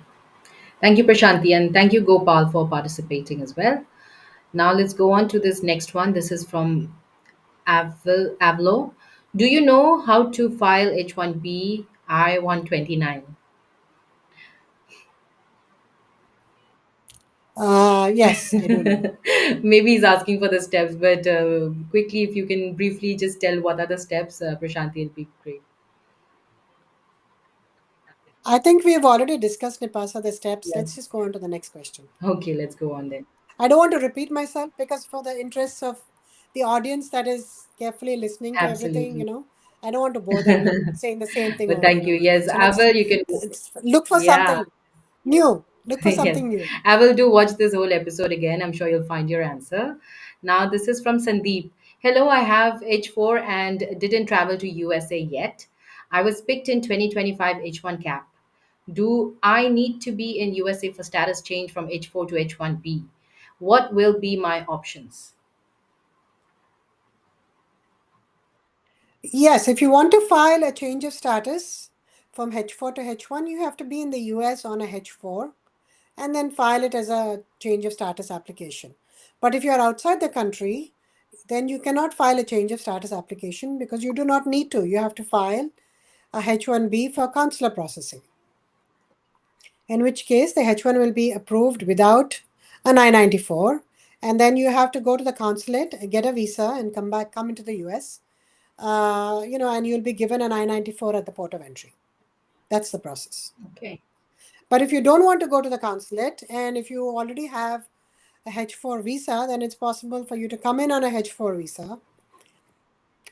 Thank you, Prashanthi, and thank you, Gopal, for participating as well. Now let's go on to this next one. This is from Avlo. Do you know how to file H-1B I-129? Yes, I do know. Maybe he's asking for the steps, but quickly, if you can briefly just tell what are the steps, Prashanthi, it'll be great. I think we have already discussed, Nipasa, the steps. Let's Yes. just go on to the next question. Okay, let's go on then. I don't want to repeat myself because, for the interests of the audience that is carefully listening to everything, Absolutely. I don't want to bore them with saying the same thing But over thank and you. over Yes, again. So Aval, you can. let's look for Yeah. something new. Look for Yes, something new. I will do watch this whole episode again. I'm sure you'll find your answer. Now, this is from Sandeep. Hello, I have H4 and didn't travel to USA yet. I was picked in 2025 H1 cap. Do I need to be in USA for status change from H4 to H1B? What will be my options? Yes, if you want to file a change of status from H4 to H1, you have to be in the US on a H4 and then file it as a change of status application. But if you are outside the country, then you cannot file a change of status application because you do not need to. You have to file a H-1B for consular processing, in which case the H-1 will be approved without an I-94, and then you have to go to the consulate, get a visa, and come into the US. And you'll be given an I-94 at the port of entry. That's the process. Okay. But if you don't want to go to the consulate, and if you already have a H-4 visa, then it's possible for you to come in on a H-4 visa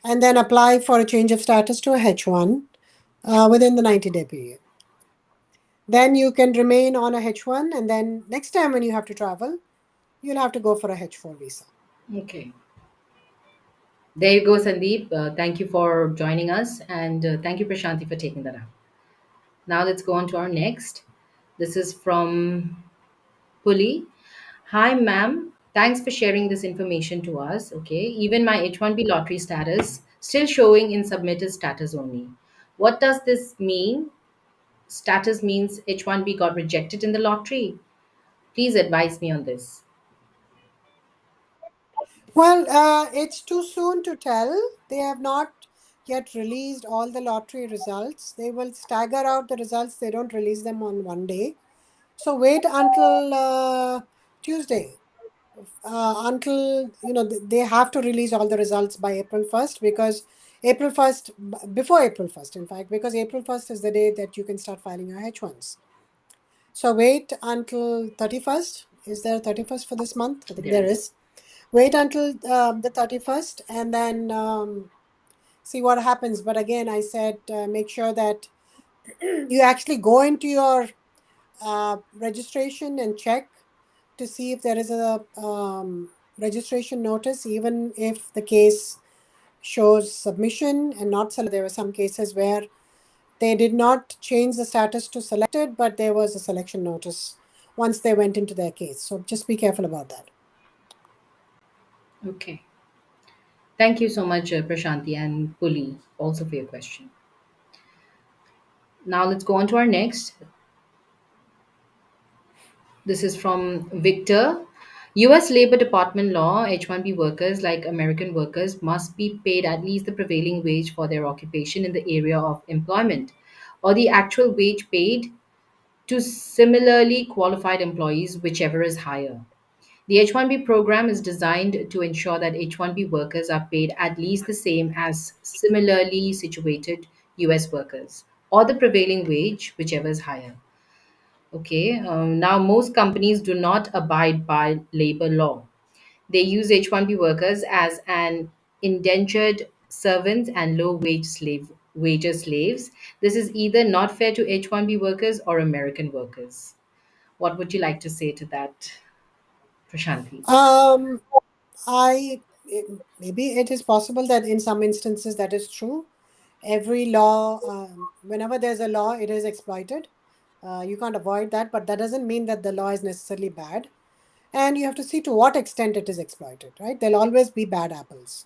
and then apply for a change of status to a H-1 within the 90-day period. Then you can remain on a H-1, and then next time when you have to travel, you'll have to go for a H-4 visa. Okay. There you go, Sandeep. Thank you for joining us. And thank you, Prashanthi, for taking that up. Now let's go on to our next. This is from Puli. Hi, ma'am. Thanks for sharing this information to us. Okay, even my H-1B lottery status still showing in submitted status only. What does this mean? Status means H-1B got rejected in the lottery. Please advise me on this. Well, it's too soon to tell. They have not yet released all the lottery results. They will stagger out the results. They don't release them on one day. So wait until Tuesday. Until they have to release all the results by April 1st, because April 1st, before April 1st, in fact, because April 1st is the day that you can start filing your H1s. So wait until 31st. Is there 31st for this month? I think There there is. is. Wait until the 31st and then see what happens. But again, I said make sure that you actually go into your registration and check to see if there is a registration notice, even if the case shows submission and not selected. There were some cases where they did not change the status to selected, but there was a selection notice once they went into their case. So just be careful about that. Okay. Thank you so much, Prashanthi and Puli, also for your question. Now let's go on to our next. This is from Victor. US Labor Department law H-1B workers, like American workers, must be paid at least the prevailing wage for their occupation in the area of employment, or the actual wage paid to similarly qualified employees, whichever is higher. The H-1B program is designed to ensure that H-1B workers are paid at least the same as similarly situated US workers, or the prevailing wage, whichever is higher. Okay, now most companies do not abide by labor law. They use H-1B workers as an indentured servants and wages slaves. This is either not fair to H-1B workers or American workers. What would you like to say to that, Prashanthi? Um, maybe it is possible that in some instances that is true. Every law, whenever there's a law, it is exploited. You can't avoid that, but that doesn't mean that the law is necessarily bad. And you have to see to what extent it is exploited, right? There'll always be bad apples.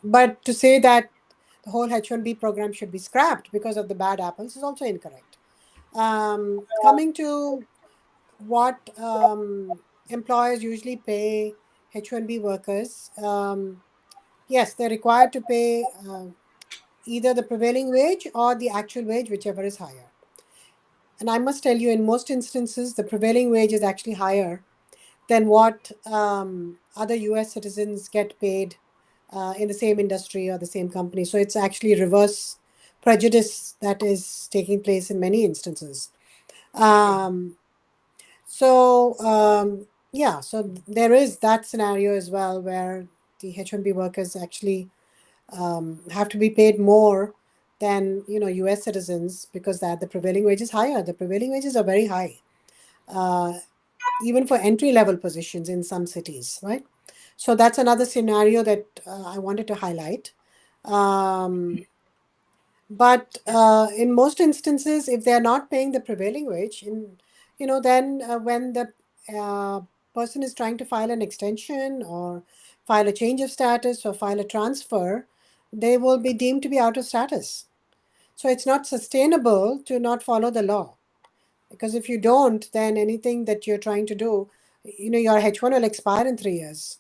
But to say that the whole H-1B program should be scrapped because of the bad apples is also incorrect. Coming to what employers usually pay H-1B workers, yes, they're required to pay either the prevailing wage or the actual wage, whichever is higher. And I must tell you, in most instances, the prevailing wage is actually higher than what other US citizens get paid in the same industry or the same company. So it's actually reverse prejudice that is taking place in many instances. Um, yeah, so there is that scenario as well where the H-1B workers actually have to be paid more than U.S. citizens, because that the prevailing wage is higher. The prevailing wages are very high, uh, even for entry level positions in some cities, right? So that's another scenario that I wanted to highlight. Um, but in most instances, if they are not paying the prevailing wage, then when the uh, person is trying to file an extension or file a change of status or file a transfer, they will be deemed to be out of status. So it's not sustainable to not follow the law, because if you don't, then anything that you're trying to do, your H1 will expire in 3 years.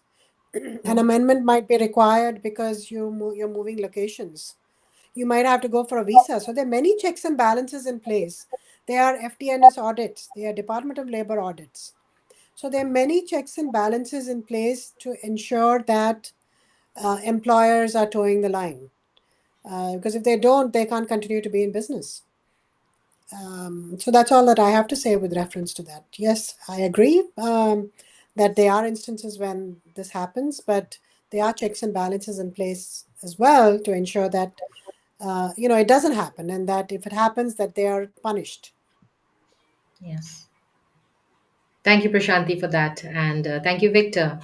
An amendment might be required because you're moving locations. You might have to go for a visa. So there are many checks and balances in place. There are FDNS audits, there are Department of Labor audits. So there are many checks and balances in place to ensure that employers are towing the line. Because if they don't, they can't continue to be in business. So that's all that I have to say with reference to that. Yes, I agree that there are instances when this happens, but there are checks and balances in place as well to ensure that it doesn't happen, and that if it happens, that they are punished. Yes. Thank you, Prashanthi, for that. And thank you, Victor.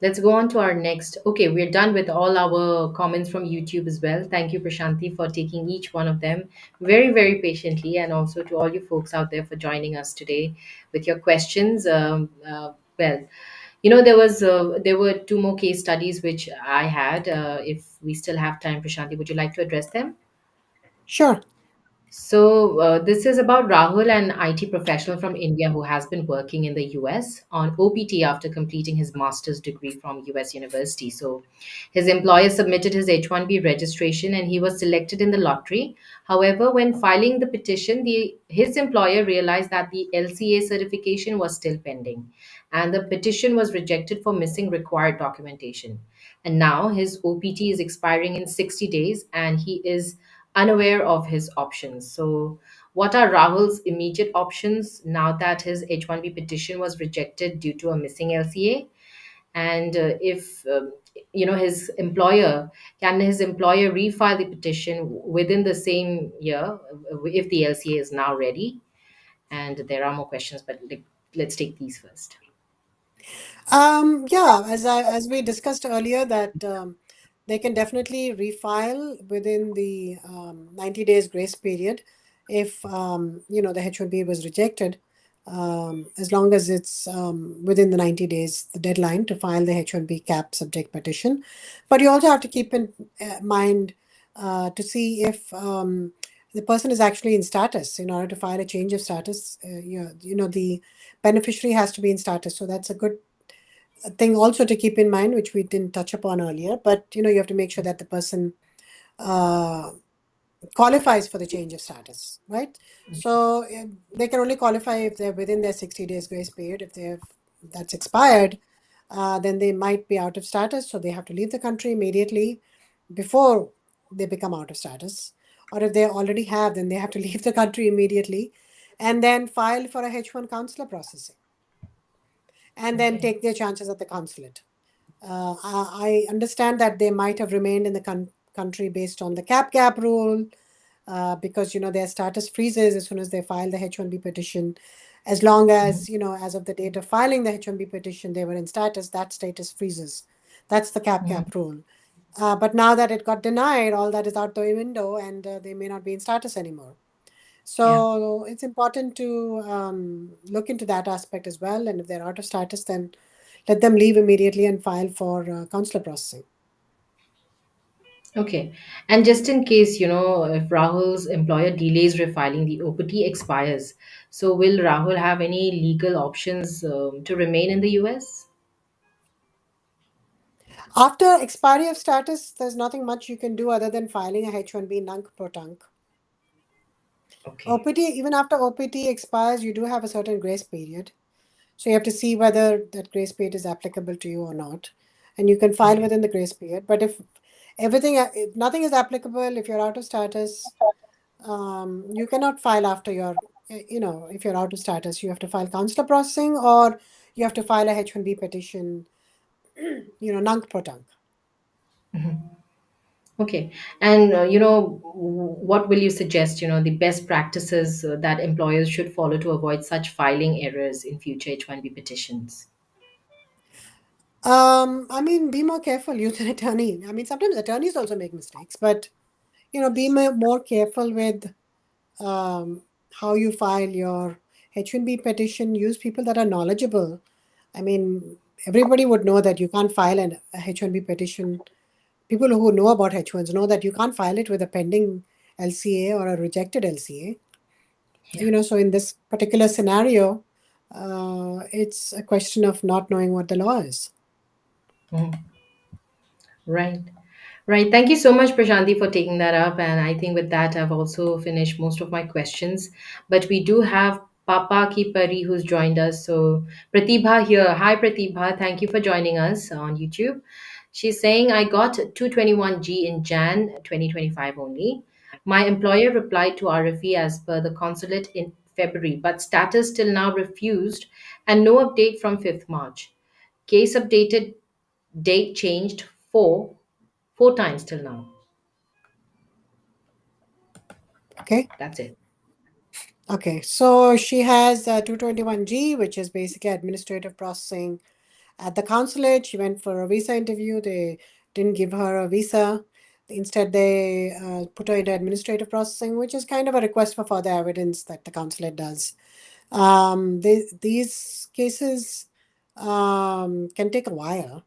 Let's go on to our next. Okay, we're done with all our comments from YouTube as well. Thank you, Prashanthi, for taking each one of them very, very patiently, and also to all you folks out there for joining us today with your questions. Well, there were two more case studies which I had. If we still have time, Prashanthi, would you like to address them? Sure. This is about Rahul, an IT professional from India who has been working in the US on OPT after completing his master's degree from US University. So, his employer submitted his H-1B registration and he was selected in the lottery. However, when filing the petition, his employer realized that the LCA certification was still pending and the petition was rejected for missing required documentation. And now his OPT is expiring in 60 days and he is unaware of his options. So, what are Rahul's immediate options now that his H-1B petition was rejected due to a missing LCA? And if his employer can his employer refile the petition within the same year if the LCA is now ready? And there are more questions, but let's take these first. Yeah, as we discussed earlier, that they can definitely refile within the 90 days grace period if the H-1B was rejected, as long as it's within the 90 days, the deadline to file the H-1B cap subject petition. But you also have to keep in mind to see if the person is actually in status. In order to file a change of status, the beneficiary has to be in status. So that's a good thing also to keep in mind, which we didn't touch upon earlier. But you have to make sure that the person uh, qualifies for the change of status, right? So they can only qualify if they're within their 60 days grace period. If that's expired, then they might be out of status, so they have to leave the country immediately before they become out of status. Or if they already have, then they have to leave the country immediately and then file for a H1 consular processing and then Okay. take their chances at the consulate. I understand that they might have remained in the country based on the cap rule, because their status freezes as soon as they file the H-1B petition. As long as as of the date of filing the H-1B petition, they were in status. That status freezes. That's the Mhm. cap rule. But now that it got denied, all that is out the window, and they may not be in status anymore. Yeah. So it's important to look into that aspect as well. And if they're out of status, then let them leave immediately and file for consular processing. Okay. And just in case, if Rahul's employer delays refiling, the OPT expires. So will Rahul have any legal options to remain in the US? After expiry of status, there's nothing much you can do other than filing a H-1B nunc pro tunc. Okay. OPT, even after OPT expires, you do have a certain grace period. So you have to see whether that grace period is applicable to you or not. And you can file Okay. within the grace period. But if nothing is applicable, if you're out of status, you cannot file after if you're out of status, you have to file consular processing or you have to file a H-1B petition, nunc pro tunc. Okay. And, what will you suggest, the best practices that employers should follow to avoid such filing errors in future H-1B petitions? I mean, be more careful, use an attorney. I mean, sometimes attorneys also make mistakes, but be more careful with um, how you file your H-1B petition. Use people that are knowledgeable. I mean, everybody would know that you can't file a H-1B petition. People who know about H-1s know that you can't file it with a pending LCA or a rejected LCA. Yeah. So in this particular scenario, it's a question of not knowing what the law is. Mhm. Right. Right. Thank you so much, Prashanthi, for taking that up. And I think with that, I've also finished most of my questions. But we do have Papa Ki Pari who's joined us. So Pratibha here. Hi, Pratibha. Thank you for joining us on YouTube. She's saying, I got 221G in Jan 2025 only. My employer replied to RFE as per the consulate in February, but status till now refused and no update from 5th March. Case updated, date changed four times till now. Okay. That's it. Okay. So she has 221G, which is basically administrative processing, at the consulate. She went for a visa interview. They didn't give her a visa. Instead, they put her into administrative processing, which is kind of a request for further evidence that the consulate does. These cases can take a while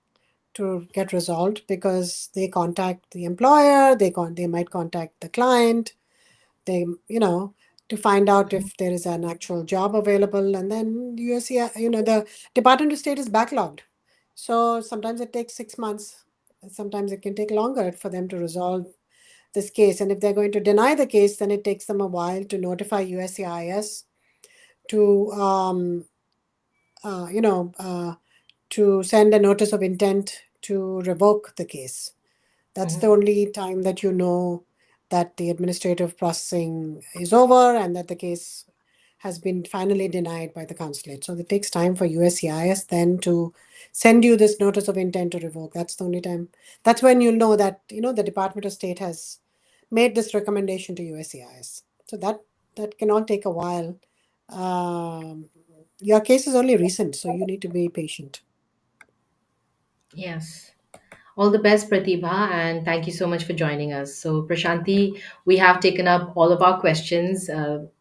to get resolved because they contact the employer, they might contact the client, they to find out if there is an actual job available, and then USC, the Department of State is backlogged, so sometimes it takes 6 months, and sometimes it can take longer for them to resolve this case. And if they're going to deny the case, then it takes them a while to notify USCIS to uh, you know uh, to send a notice of intent to revoke the case. That's the Mhm. only time that that the administrative processing is over and that the case has been finally denied by the consulate. So it takes time for USCIS then to send you this notice of intent to revoke. That's the only time. That's when you'll know that the Department of State has made this recommendation to USCIS. So that can all take a while. Um, your case is only recent, so you need to be patient. Yes. All the best, Pratibha, and thank you so much for joining us. So, Prashanthi, we have taken up all of our questions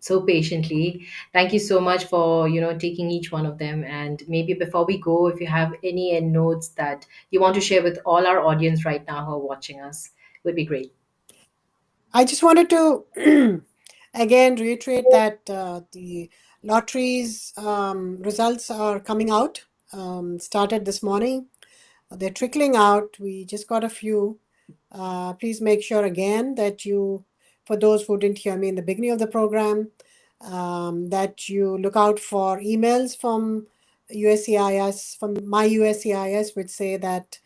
so patiently. Thank you so much for taking each one of them. And maybe before we go, if you have any end notes that you want to share with all our audience right now who are watching us, it would be great. I just wanted to again reiterate that the lotteries results are coming out. Started this morning. They're trickling out. We just got a few. Please make sure again that for those who didn't hear me in the beginning of the program, that you look out for emails from USCIS, from my USCIS, which say that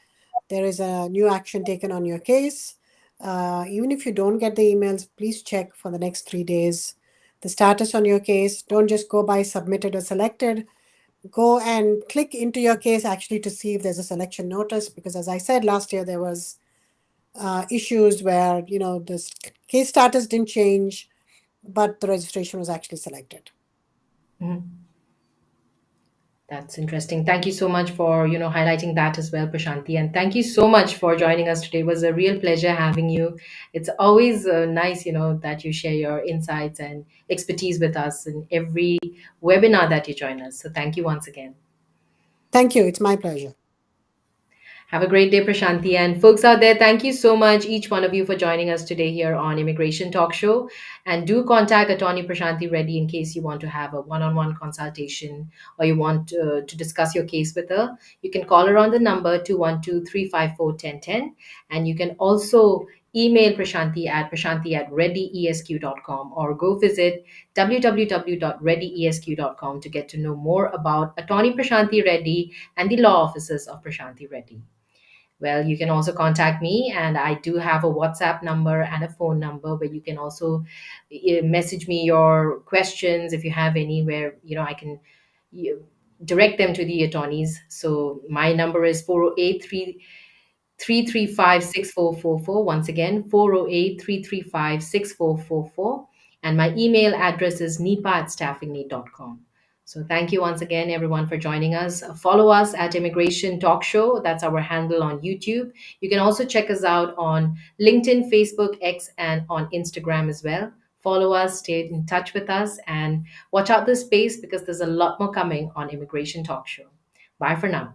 there is a new action taken on your case. Even if you don't get the emails, please check for the next 3 days the status on your case. Don't just go by submitted or selected. Go and click into your case actually to see if there's a selection notice, because as I said last year, there was issues where this case status didn't change, but the registration was actually selected. Mhm. That's interesting. Thank you so much for highlighting that as well, Prashanthi, and thank you so much for joining us today. It was a real pleasure having you. It's always nice, that you share your insights and expertise with us in every webinar that you join us. So thank you once again. Thank you. It's my pleasure. Have a great day, Prashanthi. And folks out there, thank you so much, each one of you, for joining us today here on Immigration Talk Show. And do contact Attorney Prashanthi Reddy in case you want to have a one on one consultation or you want to discuss your case with her. You can call her on the number 212-354-1010. And you can also email prashanthi at reddyesq.com or go visit www.reddyesq.com to get to know more about Attorney Prashanthi Reddy and the law offices of Prashanthi Reddy. Well, you can also contact me, and I do have a WhatsApp number and a phone number where you can also message me your questions if you have any, where I can you, direct them to the attorneys. So my number is 408 335 6444. Once again, 408 335 6444. And my email address is nipa@staffingneed.com. So thank you once again, everyone, for joining us. Follow us at Immigration Talk Show. That's our handle on YouTube. You can also check us out on LinkedIn, Facebook, X, and on Instagram as well. Follow us, stay in touch with us, and watch out this space because there's a lot more coming on Immigration Talk Show. Bye for now.